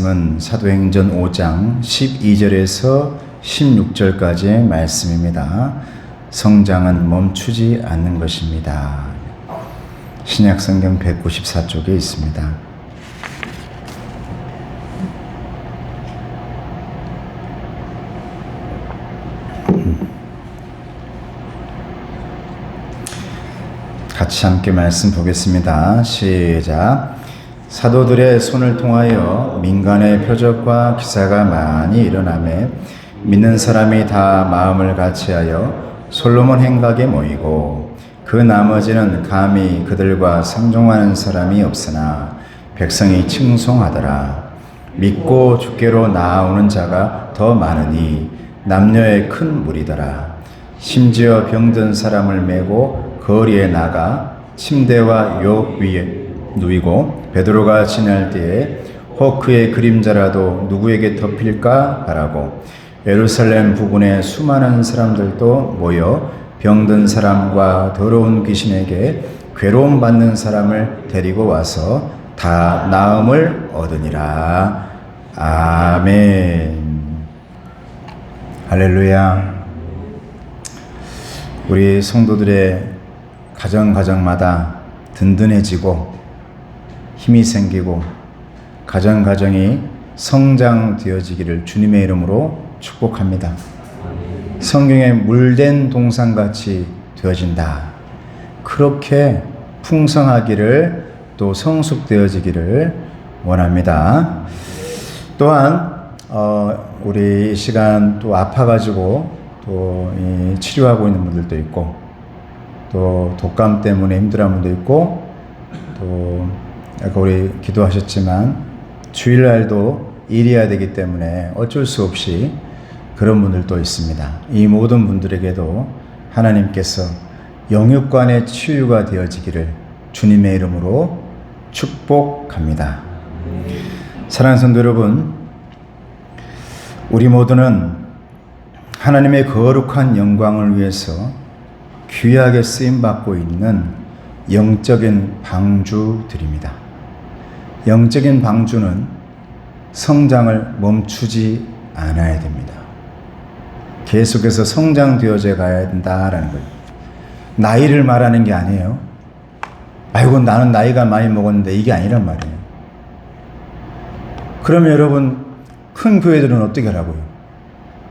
말씀은 사도행전 5장 12절에서 16절까지의 말씀입니다. 성장은 멈추지 않는 것입니다. 신약성경 194쪽에 있습니다. 같이 함께 말씀 보겠습니다. 시작. 사도들의 손을 통하여 민간의 표적과 기사가 많이 일어나매 믿는 사람이 다 마음을 같이하여 솔로몬 행각에 모이고 그 나머지는 감히 그들과 상종하는 사람이 없으나 백성이 칭송하더라. 믿고 주께로 나아오는 자가 더 많으니 남녀의 큰 무리더라. 심지어 병든 사람을 메고 거리에 나가 침대와 욕 위에 누이고 베드로가 지날 때에 혹 그의 그림자라도 누구에게 덮일까 바라고 예루살렘 부근에 수많은 사람들도 모여 병든 사람과 더러운 귀신에게 괴로움 받는 사람을 데리고 와서 다 나음을 얻으니라. 아멘. 할렐루야. 우리 성도들의 가정마다 든든해지고 힘이 생기고 가정이 성장되어지기를 주님의 이름으로 축복합니다. 성경에 물된 동산같이 되어진다. 그렇게 풍성하기를 또 성숙되어지기를 원합니다. 또한 우리 이 시간 또 아파가지고 또 치료하고 있는 분들도 있고 또 독감 때문에 힘들어하는 분도 있고 또 아까 우리 기도하셨지만 주일날도 일해야 되기 때문에 어쩔 수 없이 그런 분들도 있습니다. 이 모든 분들에게도 하나님께서 영육간의 치유가 되어지기를 주님의 이름으로 축복합니다. 사랑하는 성도 여러분, 우리 모두는 하나님의 거룩한 영광을 위해서 귀하게 쓰임받고 있는 영적인 방주들입니다. 영적인 방주는 성장을 멈추지 않아야 됩니다. 계속해서 성장되어져 가야 된다라는 거예요. 나이를 말하는 게 아니에요. 아이고 나는 나이가 많이 먹었는데 이게 아니란 말이에요. 그러면 여러분 큰 교회들은 어떻게 하라고요?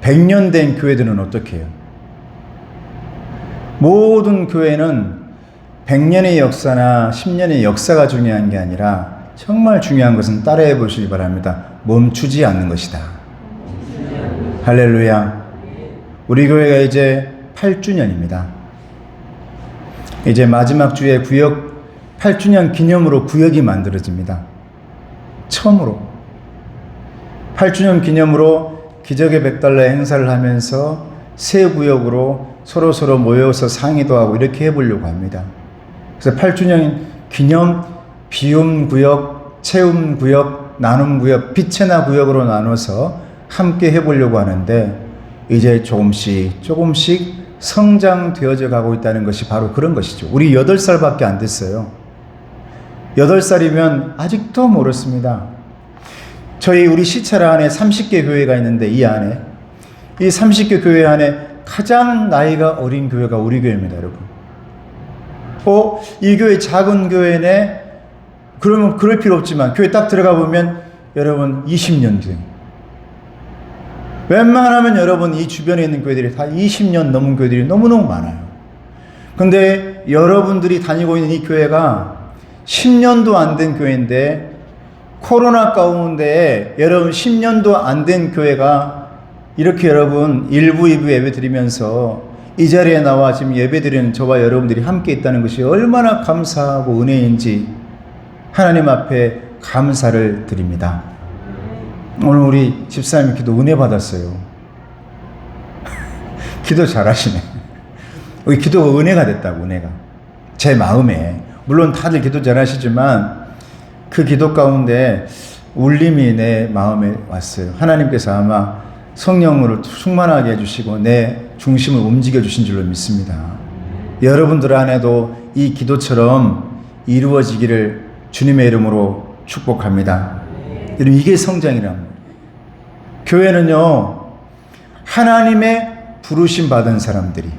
100년 된 교회들은 어떻게 해요? 모든 교회는 100년의 역사나 10년의 역사가 중요한 게 아니라 정말 중요한 것은 따라해 보시기 바랍니다. 멈추지 않는 것이다. 할렐루야. 우리 교회가 이제 8주년입니다. 이제 마지막 주에 구역 8주년 기념으로 구역이 만들어집니다. 처음으로 8주년 기념으로 기적의 $100 행사를 하면서 새 구역으로 서로 모여서 상의도 하고 이렇게 해보려고 합니다. 그래서 8주년 기념 비움 구역, 채움 구역, 나눔 구역, 빛의 나 구역으로 나눠서 함께 해보려고 하는데 이제 조금씩 성장되어져 가고 있다는 것이 바로 그런 것이죠. 우리 8살밖에 안 됐어요. 8살이면 아직도 멀었습니다. 우리 시차라 안에 30개 교회가 있는데 이 30개 교회 안에 가장 나이가 어린 교회가 우리 교회입니다, 여러분. 이 교회 작은 교회네? 그러면 그럴 필요 없지만 교회 딱 들어가 보면 여러분 20년 된. 웬만하면 여러분 이 주변에 있는 교회들이 다 20년 넘은 교회들이 너무너무 많아요. 근데 여러분들이 다니고 있는 이 교회가 10년도 안 된 교회인데 코로나 가운데 여러분 10년도 안 된 교회가 이렇게 여러분 1부, 2부 예배 드리면서 이 자리에 나와 지금 예배 드리는 저와 여러분들이 함께 있다는 것이 얼마나 감사하고 은혜인지 하나님 앞에 감사를 드립니다. 오늘 우리 집사님이 기도 은혜 받았어요. 기도 잘하시네. 우리 기도가 은혜가 됐다고, 은혜가. 제 마음에. 물론 다들 기도 잘하시지만 그 기도 가운데 울림이 내 마음에 왔어요. 하나님께서 아마 성령으로 충만하게 해주시고 내 중심을 움직여 주신 줄로 믿습니다. 여러분들 안에도 이 기도처럼 이루어지기를 주님의 이름으로 축복합니다. 여러분, 이게 성장이란 말이에요. 교회는요, 하나님의 부르심 받은 사람들이,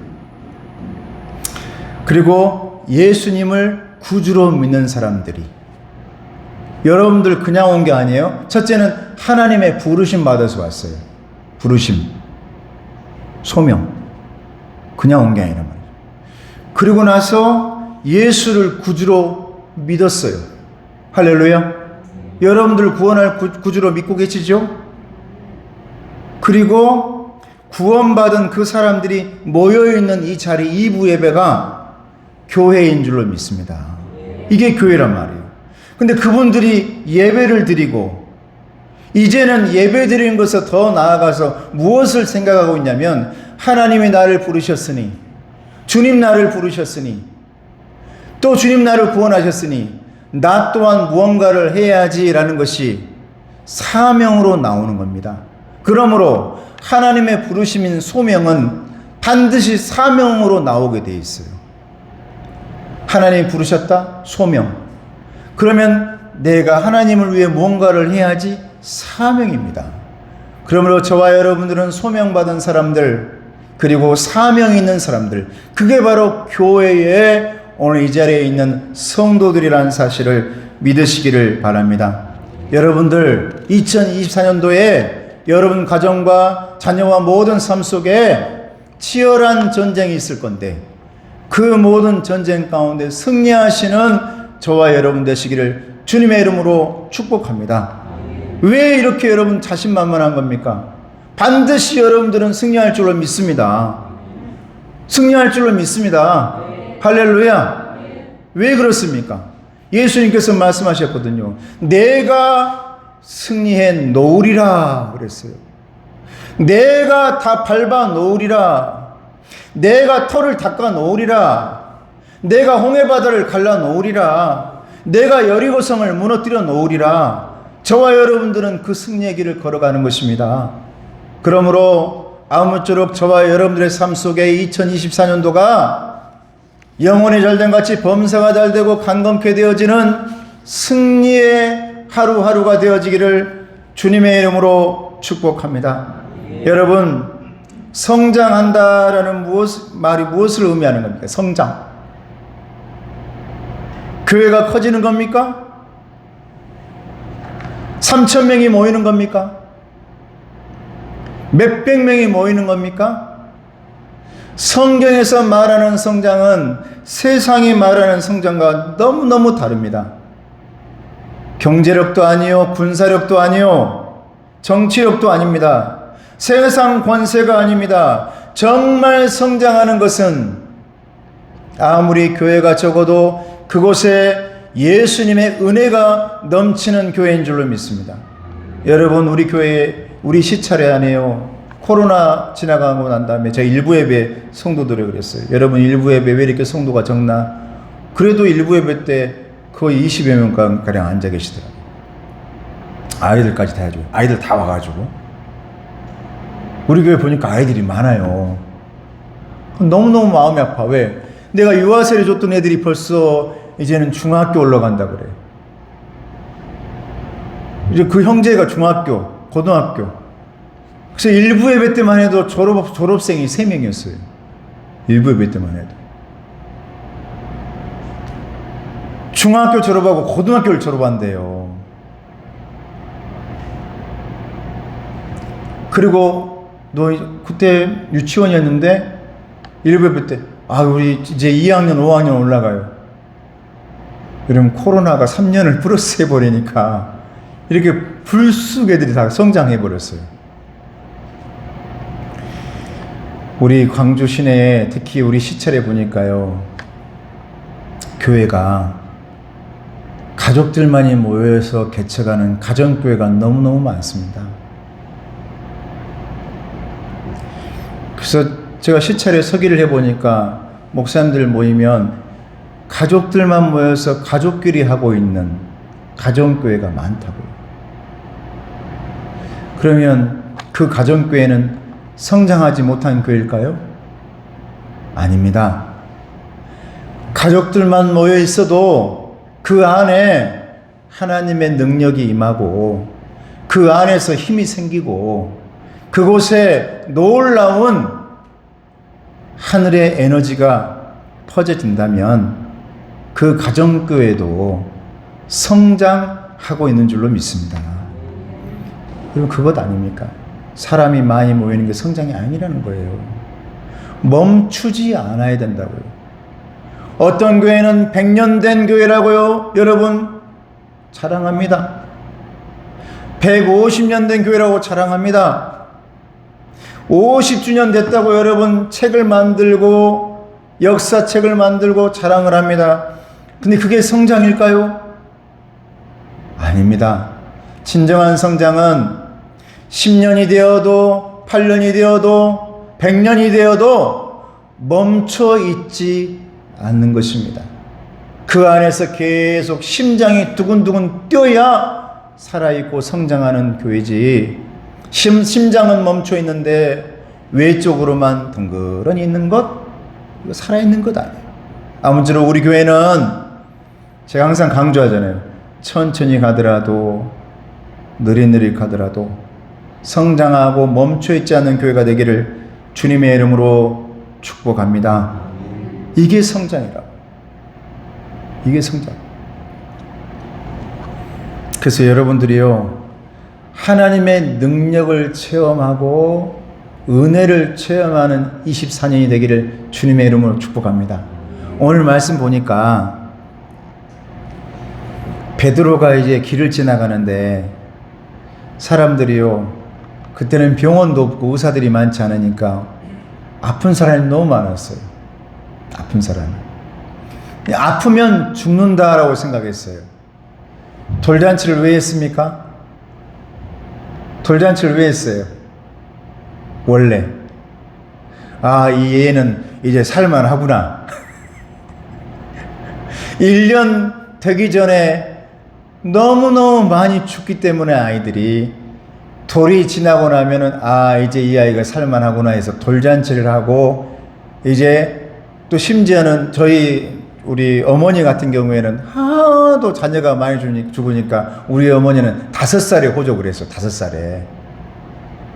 그리고 예수님을 구주로 믿는 사람들이, 여러분들 그냥 온 게 아니에요. 첫째는 하나님의 부르심 받아서 왔어요. 부르심, 소명. 그냥 온 게 아니란 말이에요. 그리고 나서 예수를 구주로 믿었어요. 할렐루야. 여러분들 구원할 구주로 믿고 계시죠? 그리고 구원받은 그 사람들이 모여있는 이 자리, 이부 예배가 교회인 줄로 믿습니다. 이게 교회란 말이에요. 근데 그분들이 예배를 드리고, 이제는 예배 드리는 것에 더 나아가서 무엇을 생각하고 있냐면, 하나님이 나를 부르셨으니, 주님 나를 부르셨으니, 또 주님 나를 구원하셨으니 나 또한 무언가를 해야지라는 것이 사명으로 나오는 겁니다. 그러므로 하나님의 부르심인 소명은 반드시 사명으로 나오게 돼 있어요. 하나님이 부르셨다? 소명. 그러면 내가 하나님을 위해 무언가를 해야지? 사명입니다. 그러므로 저와 여러분들은 소명받은 사람들, 그리고 사명이 있는 사람들, 그게 바로 교회에 오늘 이 자리에 있는 성도들이라는 사실을 믿으시기를 바랍니다. 여러분들 2024년도에 여러분 가정과 자녀와 모든 삶 속에 치열한 전쟁이 있을 건데, 그 모든 전쟁 가운데 승리하시는 저와 여러분 되시기를 주님의 이름으로 축복합니다. 왜 이렇게 여러분 자신만만한 겁니까? 반드시 여러분들은 승리할 줄로 믿습니다. 승리할 줄로 믿습니다. 할렐루야. 왜 그렇습니까? 예수님께서 말씀하셨거든요. 내가 승리해 놓으리라 그랬어요. 내가 다 밟아 놓으리라. 내가 털을 닦아 놓으리라. 내가 홍해바다를 갈라 놓으리라. 내가 여리고성을 무너뜨려 놓으리라. 저와 여러분들은 그 승리의 길을 걸어가는 것입니다. 그러므로 아무쪼록 저와 여러분들의 삶 속에 2024년도가 영혼이 잘된 같이 범사가 잘되고 강건케 되어지는 승리의 하루하루가 되어지기를 주님의 이름으로 축복합니다. 여러분, 성장한다라는 말이 무엇을 의미하는 겁니까? 성장. 교회가 커지는 겁니까? 3,000명이 모이는 겁니까? 몇백 명이 모이는 겁니까? 성경에서 말하는 성장은 세상이 말하는 성장과 너무너무 다릅니다. 경제력도 아니요, 군사력도 아니요, 정치력도 아닙니다. 세상 권세가 아닙니다. 정말 성장하는 것은 아무리 교회가 적어도 그곳에 예수님의 은혜가 넘치는 교회인 줄로 믿습니다. 여러분, 우리 교회, 우리 시차례 안에요, 코로나 지나가고 난 다음에 제가 일부 예배 성도들이 그랬어요. 여러분, 일부 예배 왜 이렇게 성도가 적나? 그래도 일부 예배 때 거의 20여 명가량 앉아 계시더라고요. 아이들까지 다 해줘요. 아이들 다 와가지고. 우리 교회 보니까 아이들이 많아요. 너무너무 마음이 아파. 왜? 내가 유아세례 줬던 애들이 벌써 이제는 중학교 올라간다 그래. 이제 그 형제가 중학교, 고등학교. 그래서 일부 예배 때만 해도 졸업생이 3명이었어요. 일부 예배 때만 해도. 중학교 졸업하고 고등학교를 졸업한대요. 그리고 너 그때 유치원이었는데 일부 예배 때, 우리 이제 2학년, 5학년 올라가요. 여러분, 코로나가 3년을 플러스 해버리니까 이렇게 불쑥 애들이 다 성장해버렸어요. 우리 광주 시내에 특히 우리 시찰에 보니까요, 교회가 가족들만이 모여서 개척하는 가정교회가 너무너무 많습니다. 그래서 제가 시찰에 서기를 해보니까 목사님들 모이면 가족들만 모여서 가족끼리 하고 있는 가정교회가 많다고요. 그러면 그 가정교회는 성장하지 못한 교회일까요? 아닙니다. 가족들만 모여 있어도 그 안에 하나님의 능력이 임하고 그 안에서 힘이 생기고 그곳에 놀라운 하늘의 에너지가 퍼져진다면 그 가정교회도 성장하고 있는 줄로 믿습니다. 그럼 그것 아닙니까? 사람이 많이 모이는 게 성장이 아니라는 거예요. 멈추지 않아야 된다고요. 어떤 교회는 100년 된 교회라고요. 여러분 자랑합니다. 150년 된 교회라고 자랑합니다. 50주년 됐다고 여러분 책을 만들고 역사책을 만들고 자랑을 합니다. 근데 그게 성장일까요? 아닙니다. 진정한 성장은 10년이 되어도 8년이 되어도 100년이 되어도 멈춰 있지 않는 것입니다. 그 안에서 계속 심장이 두근두근 뛰어야 살아있고 성장하는 교회지, 심장은 멈춰 있는데 외적으로만 덩그러니 있는 것, 이거 살아있는 것 아니에요. 아무쪼록 우리 교회는 제가 항상 강조하잖아요. 천천히 가더라도 느릿느릿 가더라도 성장하고 멈춰 있지 않는 교회가 되기를 주님의 이름으로 축복합니다. 이게 성장이라고. 이게 성장. 그래서 여러분들이요, 하나님의 능력을 체험하고 은혜를 체험하는 24년이 되기를 주님의 이름으로 축복합니다. 오늘 말씀 보니까 베드로가 이제 길을 지나가는데 사람들이요, 그때는 병원도 없고 의사들이 많지 않으니까 아픈 사람이 너무 많았어요. 아픈 사람. 아프면 죽는다라고 생각했어요. 돌잔치를 왜 했습니까? 돌잔치를 왜 했어요? 원래 이 애는 이제 살만하구나. 1년 되기 전에 너무너무 많이 죽기 때문에 아이들이 돌이 지나고 나면은 이제 이 아이가 살만하구나 해서 돌잔치를 하고, 이제 또 심지어는 우리 어머니 같은 경우에는 하도 자녀가 많이 죽으니까 우리 어머니는 5살에 호적을 했어. 5살에.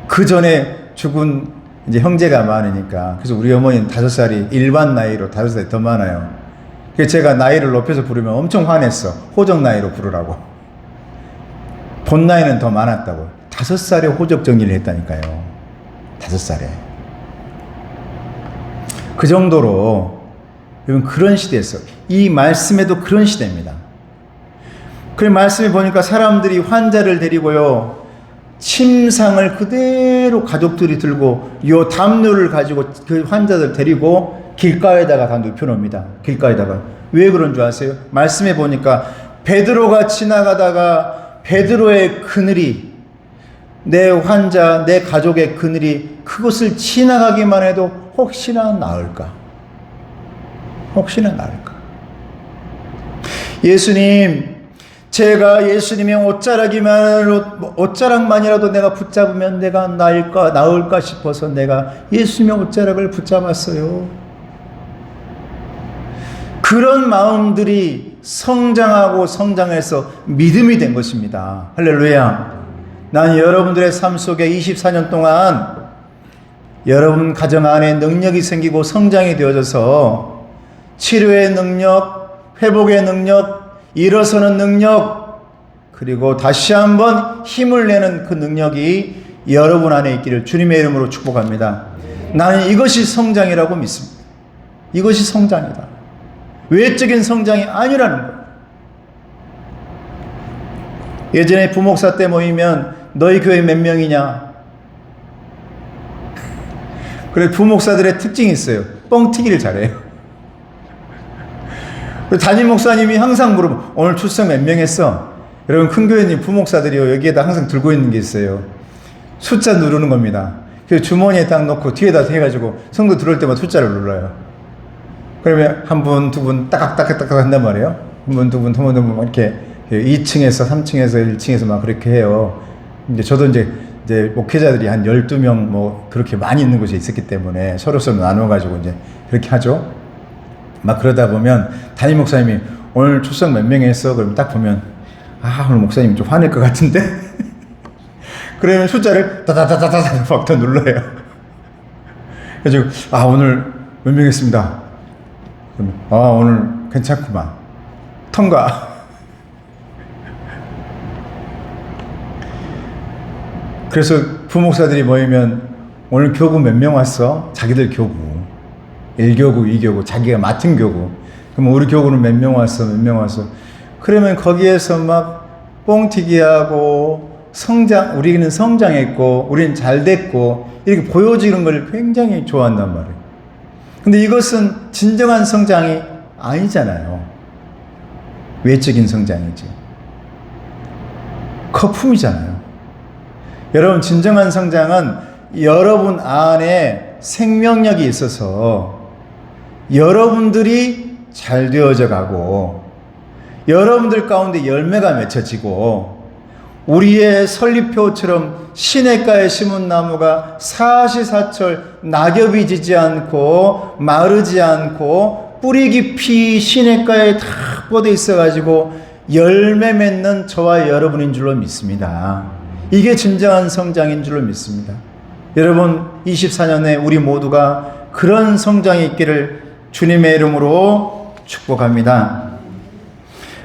그 전에 죽은 이제 형제가 많으니까. 그래서 우리 어머니는 5살이 일반 나이로 5살이 더 많아요. 그래서 제가 나이를 높여서 부르면 엄청 화냈어. 호적 나이로 부르라고. 본 나이는 더 많았다고. 5살에 호적 정리를 했다니까요. 5살에. 그 정도로 여러분 그런 시대였어. 이 말씀에도 그런 시대입니다. 그 말씀에 보니까 사람들이 환자를 데리고요, 침상을 그대로 가족들이 들고 요 담요를 가지고 그 환자들 데리고 길가에다가 다 눕혀놓습니다. 길가에다가. 왜 그런 줄 아세요? 말씀에 보니까 베드로가 지나가다가 베드로의 그늘이, 내 환자, 내 가족의 그늘이 그것을 지나가기만 해도 혹시나 나을까? 혹시나 나을까? 예수님, 제가 예수님의 옷자락만이라도 내가 붙잡으면 내가 나을까 싶어서 내가 예수님의 옷자락을 붙잡았어요. 그런 마음들이 성장하고 성장해서 믿음이 된 것입니다. 할렐루야. 난 여러분들의 삶 속에 24년 동안 여러분 가정 안에 능력이 생기고 성장이 되어져서 치료의 능력, 회복의 능력, 일어서는 능력, 그리고 다시 한번 힘을 내는 그 능력이 여러분 안에 있기를 주님의 이름으로 축복합니다. 나는 이것이 성장이라고 믿습니다. 이것이 성장이다. 외적인 성장이 아니라는 거예요. 예전에 부목사 때 모이면 너희 교회 몇 명이냐? 그래, 부목사들의 특징이 있어요. 뻥튀기를 잘해요. 담임 목사님이 항상 물어보면 오늘 출석 몇 명 했어? 여러분, 큰 교회님 부목사들이요, 여기에다 항상 들고 있는 게 있어요. 숫자 누르는 겁니다. 그래서 주머니에 딱 넣고 뒤에다 해가지고 성도 들어올 때마다 숫자를 눌러요. 그러면 한 분, 두 분 따깍따깍따깍 한단 말이에요. 한 분, 두 분, 한 분, 두 분 이렇게 2층에서 3층에서 1층에서 막 그렇게 해요. 이제 저도 이제 목회자들이 한 12명 뭐 그렇게 많이 있는 곳에 있었기 때문에 서로 나눠가지고 이제 그렇게 하죠. 막 그러다 보면 담임 목사님이 오늘 출석 몇 명 했어? 그러면 딱 보면 오늘 목사님 좀 화낼 것 같은데? 그러면 숫자를 다다다다다다 막 더 눌러요. 그래서 오늘 몇 명 했습니다. 그러면 오늘 괜찮구만. 통과. 그래서 부목사들이 모이면 오늘 교구 몇 명 왔어? 자기들 교구. 1교구, 2교구, 자기가 맡은 교구. 그럼 우리 교구는 몇 명 왔어? 몇 명 왔어? 그러면 거기에서 막 뻥튀기하고 우리는 성장했고, 우리는 잘 됐고, 이렇게 보여지는 걸 굉장히 좋아한단 말이에요. 근데 이것은 진정한 성장이 아니잖아요. 외적인 성장이지. 거품이잖아요. 여러분, 진정한 성장은 여러분 안에 생명력이 있어서 여러분들이 잘 되어져 가고 여러분들 가운데 열매가 맺혀지고 우리의 설립표처럼 시냇가에 심은 나무가 사시사철 낙엽이 지지 않고 마르지 않고 뿌리 깊이 시냇가에 다 뻗어 있어가지고 열매 맺는 저와 여러분인 줄로 믿습니다. 이게 진정한 성장인 줄로 믿습니다. 여러분, 24년에 우리 모두가 그런 성장이 있기를 주님의 이름으로 축복합니다.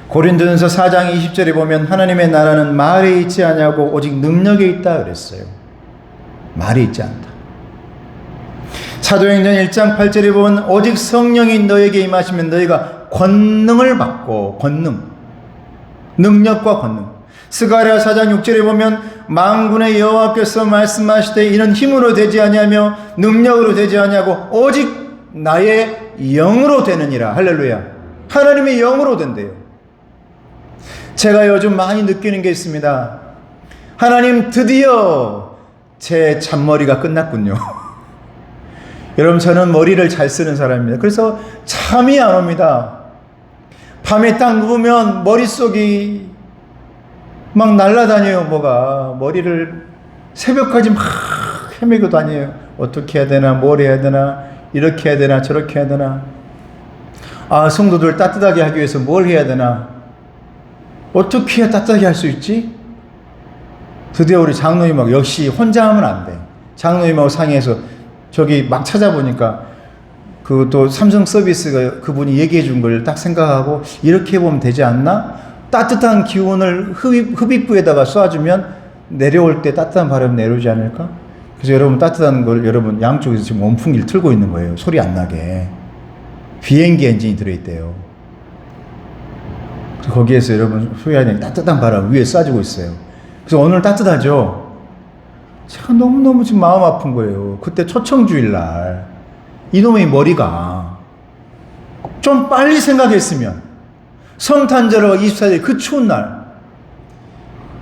고린도전서 4장 20절에 보면 하나님의 나라는 말에 있지 않냐고 오직 능력에 있다 그랬어요. 말에 있지 않다. 사도행전 1장 8절에 보면 오직 성령이 너에게 임하시면 너희가 권능을 받고, 능력과 권능. 스가랴 4장 6절에 보면 만군의 여호와께서 말씀하시되 이는 힘으로 되지 아니하며 능력으로 되지 아니하고 오직 나의 영으로 되느니라. 할렐루야. 하나님의 영으로 된대요. 제가 요즘 많이 느끼는 게 있습니다. 하나님, 드디어 제 잔머리가 끝났군요. 여러분, 저는 머리를 잘 쓰는 사람입니다. 그래서 잠이 안 옵니다. 밤에 딱 누우면 머릿속이 막 날아다녀요. 뭐가 머리를 새벽까지 막 헤매고 다녀요. 어떻게 해야 되나, 뭘 해야 되나, 이렇게 해야 되나, 저렇게 해야 되나. 성도들 따뜻하게 하기 위해서 뭘 해야 되나, 어떻게 해야 따뜻하게 할 수 있지? 드디어 우리 장로님하고, 역시 혼자 하면 안 돼. 장로님하고 상의해서 저기 막 찾아보니까 또 삼성 서비스가 그분이 얘기해 준 걸 딱 생각하고 이렇게 해보면 되지 않나? 따뜻한 기운을 흡입부에다가 쏴주면 내려올 때 따뜻한 바람이 내려오지 않을까? 그래서 여러분, 따뜻한 걸 여러분 양쪽에서 지금 원풍기를 틀고 있는 거예요. 소리 안 나게. 비행기 엔진이 들어있대요. 거기에서 여러분 소위 하는 따뜻한 바람 위에 쏴주고 있어요. 그래서 오늘 따뜻하죠? 제가 너무너무 지금 마음 아픈 거예요. 그때 초청주일날 이놈의 머리가 좀 빨리 생각했으면, 성탄절과 24일 그 추운 날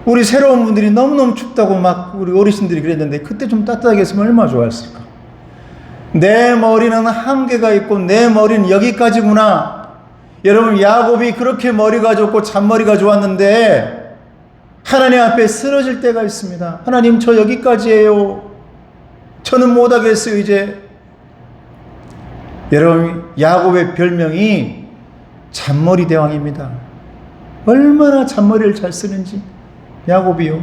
우리 새로운 분들이 너무너무 춥다고 막 우리 어르신들이 그랬는데 그때 좀 따뜻하게 했으면 얼마나 좋았을까. 내 머리는 한계가 있고 내 머리는 여기까지구나. 여러분, 야곱이 그렇게 머리가 좋고 잔머리가 좋았는데 하나님 앞에 쓰러질 때가 있습니다. 하나님, 저 여기까지예요. 저는 못하겠어요 이제. 여러분, 야곱의 별명이 잔머리 대왕입니다. 얼마나 잔머리를 잘 쓰는지, 야곱이요.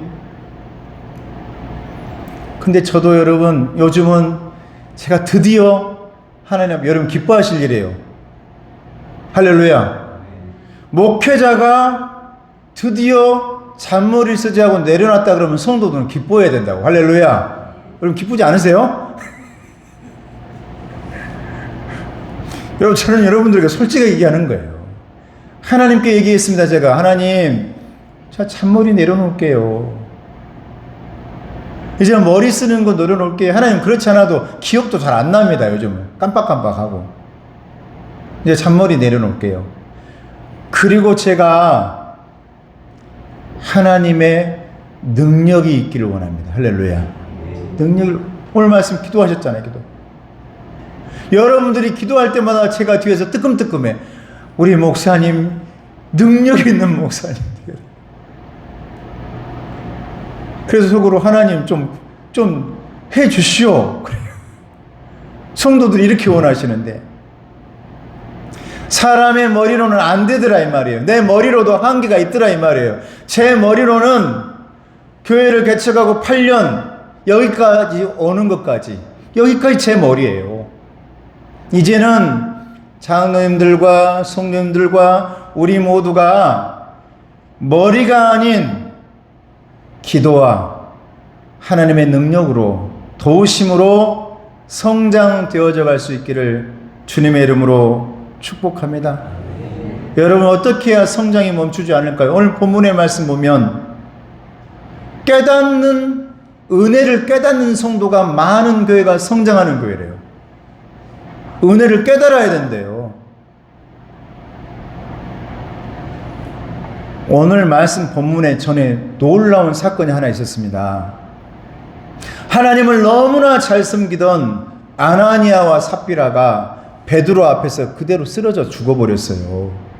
근데 저도 여러분, 요즘은 제가 드디어 하나님 앞에 여러분 기뻐하실 일이에요. 할렐루야. 목회자가 드디어 잔머리를 쓰지 하고 내려놨다 그러면 성도들은 기뻐해야 된다고. 할렐루야. 여러분, 기쁘지 않으세요? 여러분, 저는 여러분들에게 솔직하게 얘기하는 거예요. 하나님께 얘기했습니다. 제가, 하나님, 저 잔머리 내려놓을게요. 이제 머리 쓰는 거 내려놓을게요. 하나님, 그렇지 않아도 기억도 잘 안 납니다. 요즘은 깜빡깜빡하고. 이제 잔머리 내려놓을게요. 그리고 제가 하나님의 능력이 있기를 원합니다. 할렐루야. 능력을, 오늘 말씀 기도하셨잖아요. 기도. 여러분들이 기도할 때마다 제가 뒤에서 뜨끔뜨끔해. 우리 목사님, 능력 있는 목사님. 그래서 속으로 하나님 좀 해 주시오. 그래요. 성도들이 이렇게 원하시는데 사람의 머리로는 안 되더라 이 말이에요. 내 머리로도 한계가 있더라 이 말이에요. 제 머리로는 교회를 개척하고 8년 여기까지 오는 것까지 여기까지 제 머리예요. 이제는 장로님들과 성도님들과 우리 모두가 머리가 아닌 기도와 하나님의 능력으로 도우심으로 성장되어져 갈 수 있기를 주님의 이름으로 축복합니다. 여러분, 어떻게 해야 성장이 멈추지 않을까요? 오늘 본문의 말씀 보면 은혜를 깨닫는 성도가 많은 교회가 성장하는 교회래요. 은혜를 깨달아야 된대요. 오늘 말씀 본문에 전에 놀라운 사건이 하나 있었습니다. 하나님을 너무나 잘 섬기던 아나니아와 삽비라가 베드로 앞에서 그대로 쓰러져 죽어버렸어요.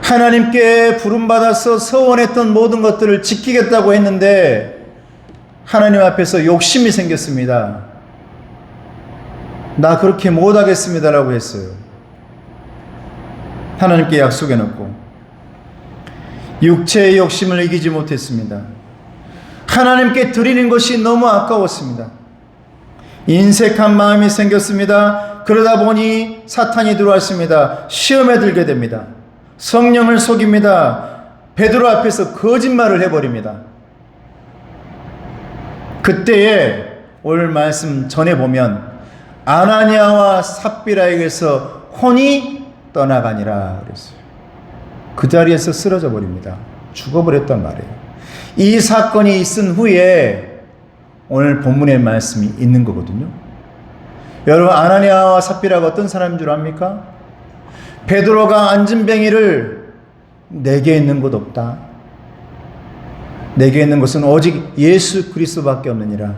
하나님께 부름받아서 서원했던 모든 것들을 지키겠다고 했는데 하나님 앞에서 욕심이 생겼습니다. 나 그렇게 못하겠습니다라고 했어요. 하나님께 약속해놓고 육체의 욕심을 이기지 못했습니다. 하나님께 드리는 것이 너무 아까웠습니다. 인색한 마음이 생겼습니다. 그러다 보니 사탄이 들어왔습니다. 시험에 들게 됩니다. 성령을 속입니다. 베드로 앞에서 거짓말을 해버립니다. 그때에 오늘 말씀 전에 보면 아나니아와 삽비라에게서 혼이 떠나가니라 그랬어요. 그 자리에서 쓰러져 버립니다. 죽어버렸단 말이에요. 이 사건이 있은 후에 오늘 본문의 말씀이 있는 거거든요. 여러분, 아나니아와 삽비라가 어떤 사람인 줄 압니까? 베드로가 안진뱅이를 내게 있는 것 없다. 내게 있는 것은 오직 예수 그리스도밖에 없느니라.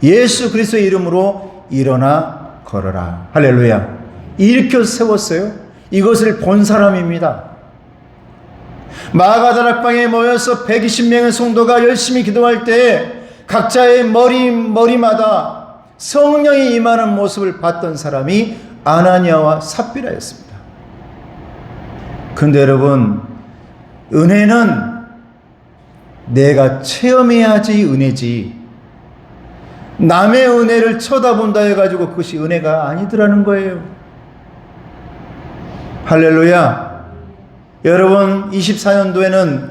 예수 그리스도의 이름으로 일어나 걸어라. 할렐루야. 일으켜 세웠어요. 이것을 본 사람입니다. 마가다락방에 모여서 120명의 성도가 열심히 기도할 때 각자의 머리마다 성령이 임하는 모습을 봤던 사람이 아나니아와 삽비라였습니다. 그런데 여러분, 은혜는 내가 체험해야지 은혜지, 남의 은혜를 쳐다본다 해가지고 그것이 은혜가 아니더라는 거예요. 할렐루야. 여러분, 24년도에는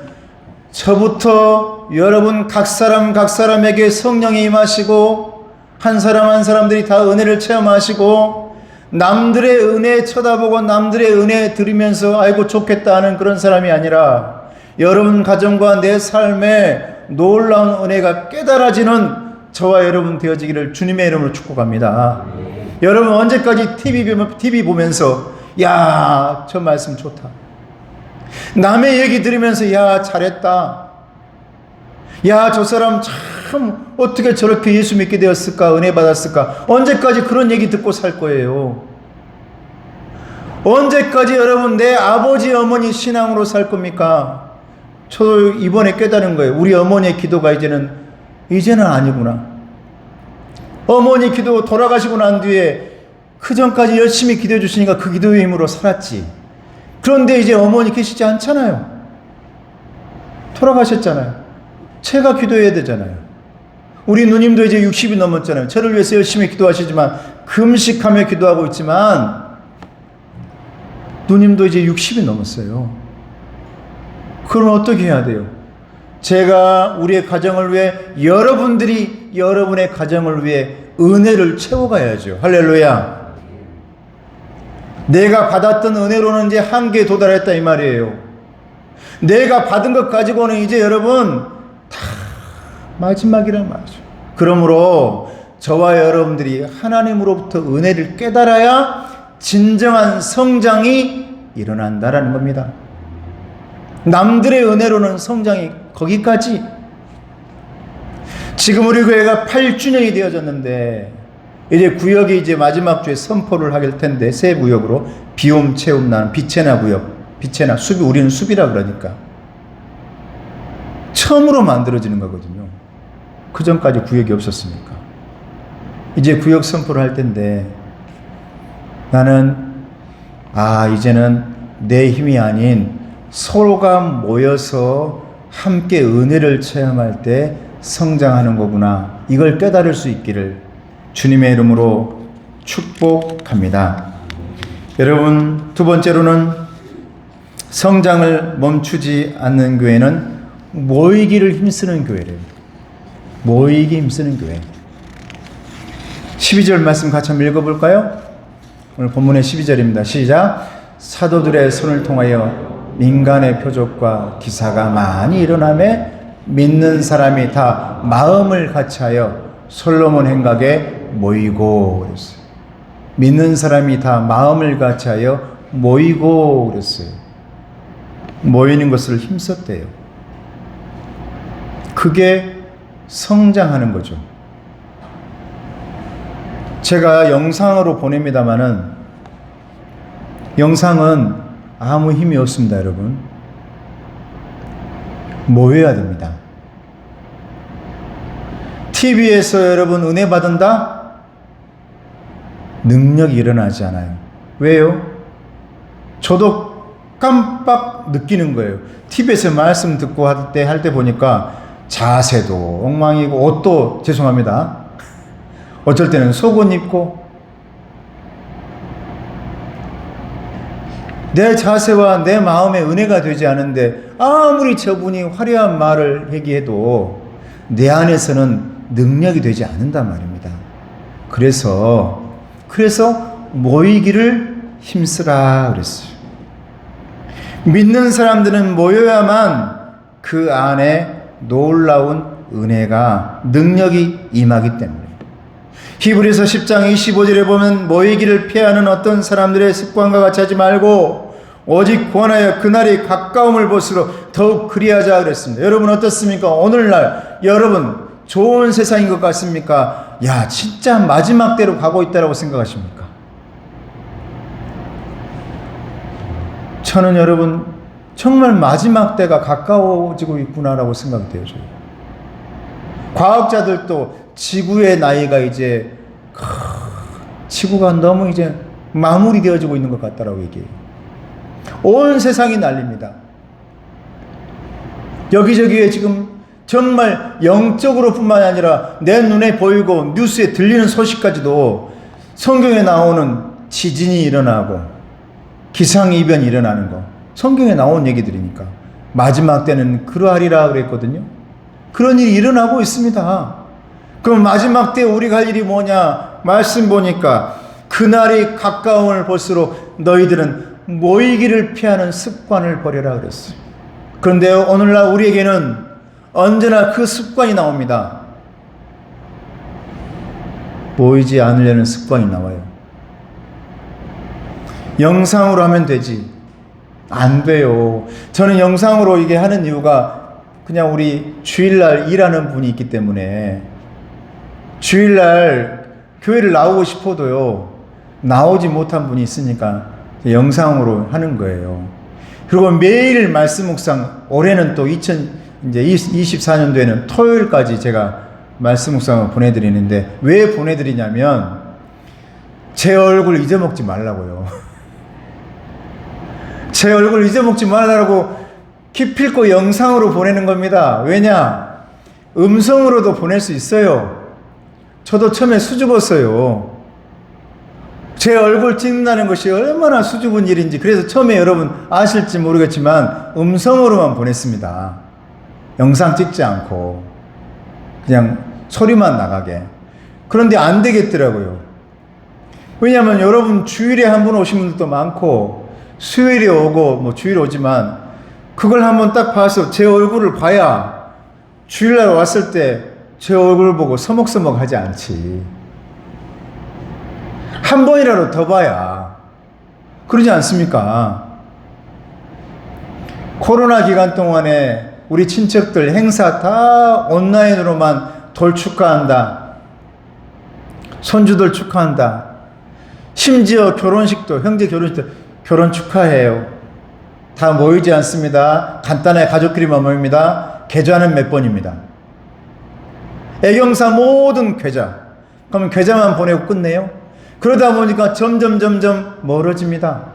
저부터 여러분 각 사람에게 성령이 임하시고 한 사람 한 사람들이 다 은혜를 체험하시고 남들의 은혜 쳐다보고 남들의 은혜 들으면서 아이고 좋겠다 하는 그런 사람이 아니라 여러분 가정과 내 삶에 놀라운 은혜가 깨달아지는 저와 여러분 되어지기를 주님의 이름으로 축복합니다. 여러분, 언제까지 TV 보면서 야, 저 말씀 좋다, 남의 얘기 들으면서 야, 잘했다, 야, 저 사람 참 어떻게 저렇게 예수 믿게 되었을까, 은혜 받았을까, 언제까지 그런 얘기 듣고 살 거예요? 언제까지 여러분 내 아버지 어머니 신앙으로 살 겁니까? 저도 이번에 깨달은 거예요. 우리 어머니의 기도가 이제는 아니구나. 어머니 기도 돌아가시고 난 뒤에 그 전까지 열심히 기도해 주시니까 그 기도의 힘으로 살았지. 그런데 이제 어머니 계시지 않잖아요. 돌아가셨잖아요. 제가 기도해야 되잖아요. 우리 누님도 이제 60이 넘었잖아요. 저를 위해서 열심히 기도하시지만 금식하며 기도하고 있지만 누님도 이제 60이 넘었어요. 그럼 어떻게 해야 돼요? 제가 우리의 가정을 위해, 여러분들이 여러분의 가정을 위해 은혜를 채워가야죠. 할렐루야. 내가 받았던 은혜로는 이제 한계에 도달했다 이 말이에요. 내가 받은 것 가지고는 이제 여러분 다 마지막이란 말이죠. 그러므로 저와 여러분들이 하나님으로부터 은혜를 깨달아야 진정한 성장이 일어난다라는 겁니다. 남들의 은혜로는 성장이 거기까지. 지금 우리 교회가 8주년이 되어졌는데 이제 구역이 이제 마지막 주에 선포를 하길 텐데, 새 구역으로 비움 채움 나는 비체나 구역, 비체나 수비, 우리는 수비라 그러니까 처음으로 만들어지는 거거든요. 그 전까지 구역이 없었으니까. 이제 구역 선포를 할 텐데 나는 이제는 내 힘이 아닌 서로가 모여서 함께 은혜를 체험할 때 성장하는 거구나. 이걸 깨달을 수 있기를 주님의 이름으로 축복합니다. 여러분, 두 번째로는 성장을 멈추지 않는 교회는 모이기를 힘쓰는 교회래요. 모이기 힘쓰는 교회. 12절 말씀 같이 한번 읽어볼까요? 오늘 본문의 12절입니다. 시작. 사도들의 손을 통하여 민간의 표적과 기사가 많이 일어나매 믿는 사람이 다 마음을 같이하여 솔로몬 행각에 모이고 그랬어요. 믿는 사람이 다 마음을 같이하여 모이고 그랬어요. 모이는 것을 힘썼대요. 그게 성장하는 거죠. 제가 영상으로 보냅니다마는 영상은 아무 힘이 없습니다, 여러분. 모여야 됩니다. TV에서 여러분 은혜 받은다? 능력이 일어나지 않아요. 왜요? 저도 깜빡 느끼는 거예요. TV에서 말씀 듣고 할 때 보니까 자세도 엉망이고 옷도 죄송합니다. 어쩔 때는 속옷 입고 내 자세와 내 마음에 은혜가 되지 않은데 아무리 저분이 화려한 말을 얘기해도 내 안에서는 능력이 되지 않는단 말입니다. 그래서 모이기를 힘쓰라 그랬어요. 믿는 사람들은 모여야만 그 안에 놀라운 은혜가 능력이 임하기 때문에 히브리서 10장 25절에 보면 모이기를 피하는 어떤 사람들의 습관과 같이 하지 말고 오직 구원하여 그날이 가까움을 볼수록 더욱 그리하자 그랬습니다. 여러분 어떻습니까? 오늘날 여러분 좋은 세상인 것 같습니까? 야, 진짜 마지막 때로 가고 있다고 생각하십니까? 저는 여러분 정말 마지막 때가 가까워지고 있구나라고 생각돼요. 과학자들도 지구의 나이가 이제 지구가 너무 이제 마무리되어지고 있는 것 같다라고 얘기해요. 온 세상이 난립니다. 여기저기에 지금 정말 영적으로 뿐만 아니라 내 눈에 보이고 뉴스에 들리는 소식까지도 성경에 나오는 지진이 일어나고 기상이변이 일어나는 거 성경에 나온 얘기들이니까 마지막 때는 그러하리라 그랬거든요. 그런 일이 일어나고 있습니다. 그럼 마지막 때 우리 갈 일이 뭐냐? 말씀 보니까 그날이 가까움을 볼수록 너희들은 모이기를 피하는 습관을 버려라 그랬어요. 그런데 오늘날 우리에게는 언제나 그 습관이 나옵니다. 모이지 않으려는 습관이 나와요. 영상으로 하면 되지. 안 돼요. 저는 영상으로 이게 하는 이유가 그냥 우리 주일날 일하는 분이 있기 때문에 주일날 교회를 나오고 싶어도요, 나오지 못한 분이 있으니까 영상으로 하는 거예요. 그리고 매일 말씀 묵상, 올해는 또 2024년도에는 토요일까지 제가 말씀 묵상을 보내드리는데 왜 보내드리냐면 제 얼굴 잊어먹지 말라고요. 제 얼굴 잊어먹지 말라고 기필코 영상으로 보내는 겁니다. 왜냐? 음성으로도 보낼 수 있어요. 저도 처음에 수줍었어요. 제 얼굴 찍는다는 것이 얼마나 수줍은 일인지. 그래서 처음에 여러분 아실지 모르겠지만 음성으로만 보냈습니다. 영상 찍지 않고 그냥 소리만 나가게. 그런데 안 되겠더라고요. 왜냐하면 여러분 주일에 한 번 오신 분들도 많고 수요일에 오고 뭐 주일에 오지만 그걸 한번 딱 봐서 제 얼굴을 봐야 주일날 왔을 때 제 얼굴 보고 서먹서먹 하지 않지. 한 번이라도 더 봐야. 그러지 않습니까? 코로나 기간 동안에 우리 친척들 행사 다 온라인으로만 돌 축하한다. 손주들 축하한다. 심지어 결혼식도, 형제 결혼식도 결혼 축하해요. 다 모이지 않습니다. 간단하게 가족끼리만 모입니다. 계좌는 몇 번입니다. 애경사 모든 계좌. 그러면 계좌만 보내고 끝내요. 그러다 보니까 점점 멀어집니다.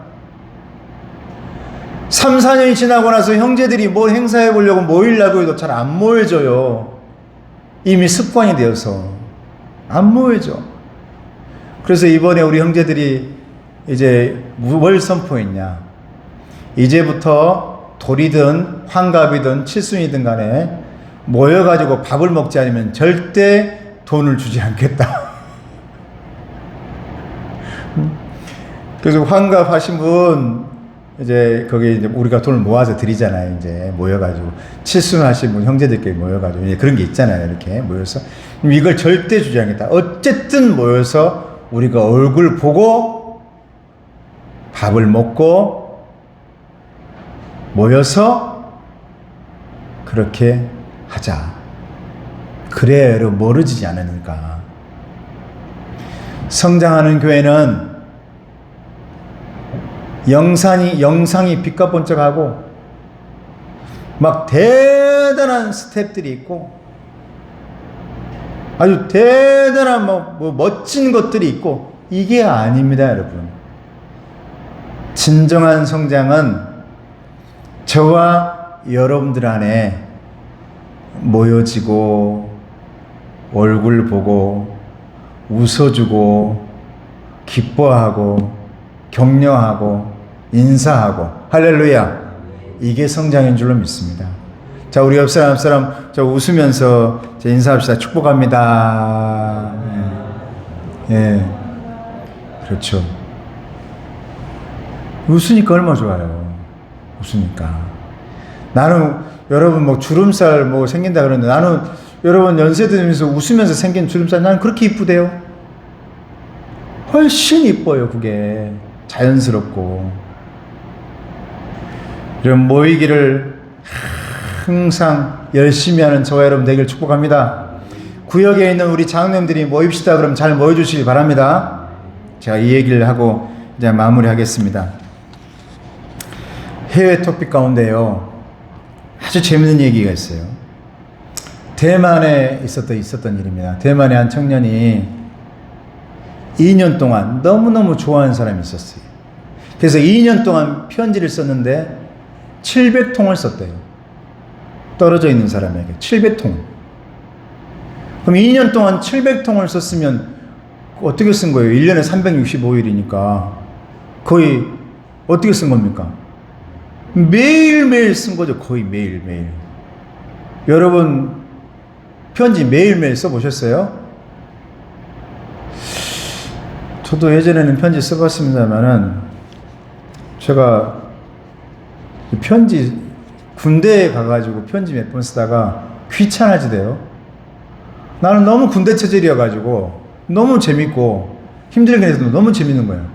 3, 4년이 지나고 나서 형제들이 뭘 행사해 보려고 모이려고 해도 잘 안 모여져요. 이미 습관이 되어서 안 모여져. 그래서 이번에 우리 형제들이 이제 뭘 선포했냐. 이제부터 돌이든 환갑이든 칠순이든 간에 모여가지고 밥을 먹지 않으면 절대 돈을 주지 않겠다. 그래서 환갑하신 분 이제 거기 이제 우리가 돈을 모아서 드리잖아요. 이제 모여가지고 칠순하신 분 형제들끼리 모여가지고 이제 그런 게 있잖아요. 이렇게 모여서 이걸 절대 주지 않겠다. 어쨌든 모여서 우리가 얼굴 보고 밥을 먹고 모여서 그렇게 하자. 그래야 여러분 멀어지지 않으니까. 성장하는 교회는 영상이 빛과 번쩍하고 막 대단한 스텝들이 있고 아주 대단한 뭐 멋진 것들이 있고 이게 아닙니다, 여러분. 진정한 성장은 저와 여러분들 안에 모여지고 얼굴 보고 웃어주고 기뻐하고 격려하고 인사하고 할렐루야, 이게 성장인 줄로 믿습니다. 자, 우리 옆 사람 저 웃으면서 인사합시다. 축복합니다. 예, 그렇죠. 웃으니까 얼마나 좋아요. 웃으니까. 나는 여러분 뭐 주름살 뭐 생긴다 그러는데 나는 여러분 연세 들면서 웃으면서 생긴 주름살 나는 그렇게 이쁘대요. 훨씬 이뻐요. 그게 자연스럽고. 이런 모이기를 항상 열심히 하는 저와 여러분 되길 축복합니다. 구역에 있는 우리 장로님들이 모입시다. 그럼 잘 모여주시기 바랍니다. 제가 이 얘기를 하고 이제 마무리하겠습니다. 해외 토픽 가운데요, 아주 재밌는 얘기가 있어요. 대만에 있었던 일입니다. 대만의 한 청년이 2년 동안 너무너무 좋아하는 사람이 있었어요. 그래서 2년 동안 편지를 썼는데 700통을 썼대요. 떨어져 있는 사람에게 700통. 그럼 2년 동안 700통을 썼으면 어떻게 쓴 거예요? 1년에 365일이니까 거의 어떻게 쓴 겁니까? 매일매일 쓴 거죠. 거의 매일매일. 여러분 편지 매일매일 써보셨어요? 저도 예전에는 편지 써봤습니다만은 제가 편지 군대에 가가지고 편지 몇 번 쓰다가 귀찮아지대요. 나는 너무 군대 체질이어가지고 너무 재밌고 힘들긴 해도 너무 재밌는 거예요.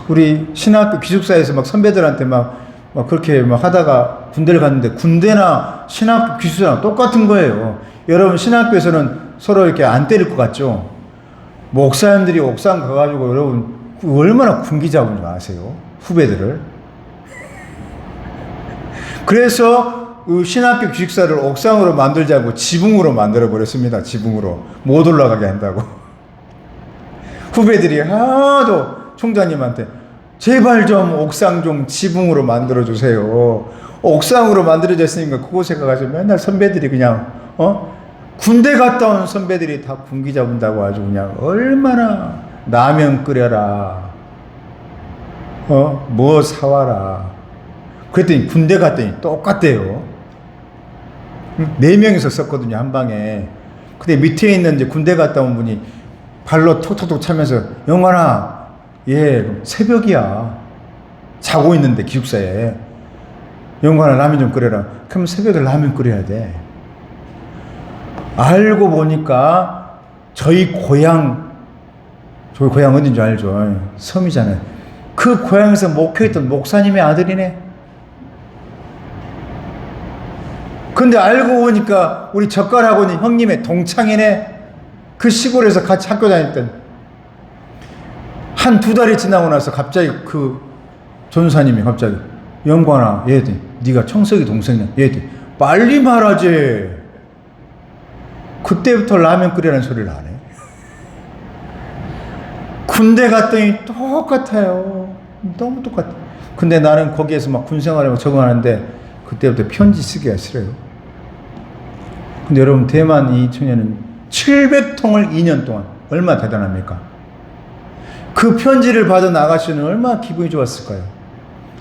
우리 신학교 기숙사에서 막 선배들한테 막 그렇게 막 하다가 군대를 갔는데 군대나 신학교 기숙사랑 똑같은 거예요. 여러분 신학교에서는 서로 이렇게 안 때릴 것 같죠? 목사님들이 옥상 가가지고 여러분 얼마나 군기 잡은지 아세요? 후배들을. 그래서 신학교 기숙사를 옥상으로 만들자고 지붕으로 만들어 버렸습니다. 지붕으로 못 올라가게 한다고. 후배들이 하도 총장님한테 제발 좀 옥상 좀 지붕으로 만들어 주세요. 옥상으로 만들어졌으니까 그곳에 가서 맨날 선배들이 그냥 군대 갔다 온 선배들이 다 군기 잡은다고 아주 그냥 얼마나 라면 끓여라, 뭐 사와라. 그랬더니 군대 갔더니 똑같대요. 4명이서 썼거든요, 한 방에. 근데 밑에 있는 이제 군대 갔다 온 분이 발로 톡톡톡 차면서 영관아, 새벽이야. 자고 있는데 기숙사에. 영관아 라면 좀 끓여라. 그럼 새벽에 라면 끓여야 돼. 알고 보니까 저희 고향 어딘 줄 알죠? 섬이잖아요. 그 고향에서 목회했던 목사님의 아들이네. 근데 알고 보니까 우리 젓가락원이 형님의 동창이네. 그 시골에서 같이 학교 다녔던. 한 2달이 지나고 나서 갑자기 그 전사님이 갑자기 영관아, 얘들 네가 청석이 동생이야. 얘들 빨리 말하지. 그때부터 라면 끓이라는 소리를 안 해. 군대 갔더니 똑같아요. 너무 똑같아. 근데 나는 거기에서 막 군생활하고 적응하는데 그때부터 편지 쓰기가 싫어요. 근데 여러분, 대만 이 청년은 700통을 2년 동안, 얼마나 대단합니까? 그 편지를 받은 아가씨는 얼마나 기분이 좋았을까요?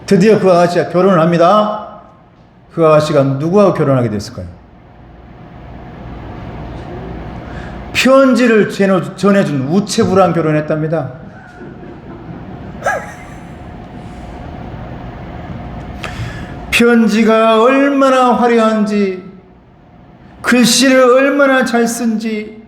드디어 그 아가씨가 결혼을 합니다. 그 아가씨가 누구하고 결혼하게 됐을까요? 편지를 전해준 우체부랑 결혼했답니다. 편지가 얼마나 화려한지, 글씨를 얼마나 잘 쓴지,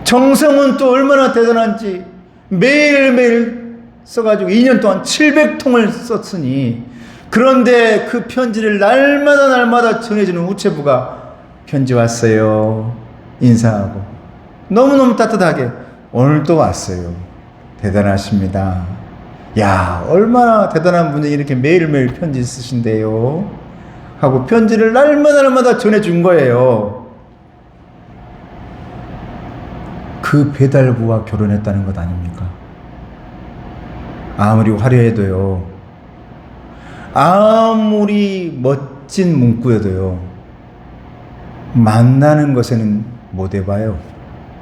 정성은 또 얼마나 대단한지 매일매일 써가지고 2년 동안 700통을 썼으니, 그런데 그 편지를 날마다 전해주는 우체부가 편지 왔어요. 인사하고 너무너무 따뜻하게 오늘 또 왔어요. 대단하십니다. 야, 얼마나 대단한 분이 이렇게 매일매일 편지 쓰신대요. 하고 편지를 날마다 전해준 거예요. 그 배달부와 결혼했다는 것 아닙니까? 아무리 화려해도요, 아무리 멋진 문구여도요, 만나는 것에는 못 해봐요.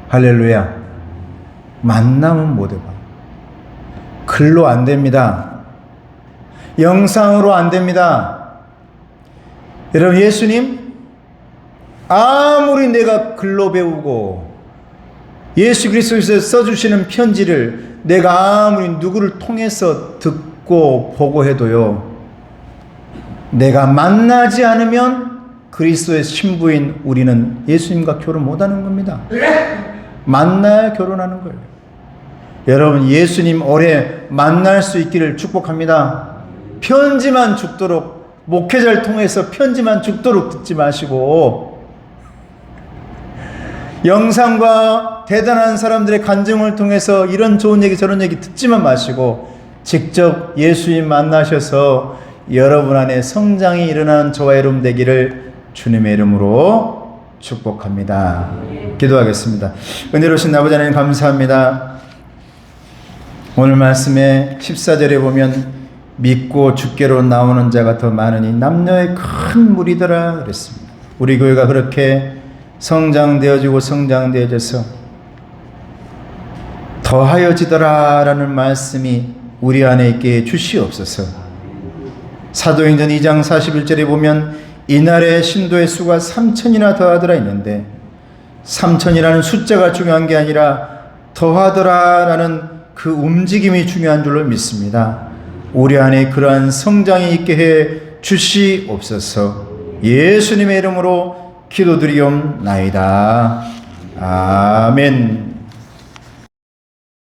할렐루야. 만나면 못 해봐. 글로 안 됩니다. 영상으로 안 됩니다. 여러분, 예수님 아무리 내가 글로 배우고 예수 그리스도께서 써주시는 편지를 내가 아무리 누구를 통해서 듣고 보고 해도요, 내가 만나지 않으면 그리스도의 신부인 우리는 예수님과 결혼 못하는 겁니다. 만나야 결혼하는 거예요. 여러분, 예수님 오래 만날 수 있기를 축복합니다. 편지만 죽도록, 목회자를 통해서 편지만 죽도록 듣지 마시고, 영상과 대단한 사람들의 간증을 통해서 이런 좋은 얘기 저런 얘기 듣지만 마시고, 직접 예수님 만나셔서 여러분 안에 성장이 일어나는 저와 여러분 되기를 주님의 이름으로 축복합니다. 기도하겠습니다. 은혜로우신 아버지 하나님, 감사합니다. 오늘 말씀에 14절에 보면 믿고 주께로 나오는 자가 더 많으니 남녀의 큰 무리더라 그랬습니다. 우리 교회가 그렇게 성장되어져서 더하여지더라 라는 말씀이 우리 안에 있게 해 주시옵소서. 사도행전 2장 41절에 보면 이날의 신도의 수가 3,000이나 더하더라 있는데, 3,000이라는 숫자가 중요한 게 아니라 더하더라 라는 그 움직임이 중요한 줄로 믿습니다. 우리 안에 그러한 성장이 있게 해 주시옵소서. 예수님의 이름으로 기도드리옵나이다. 아멘.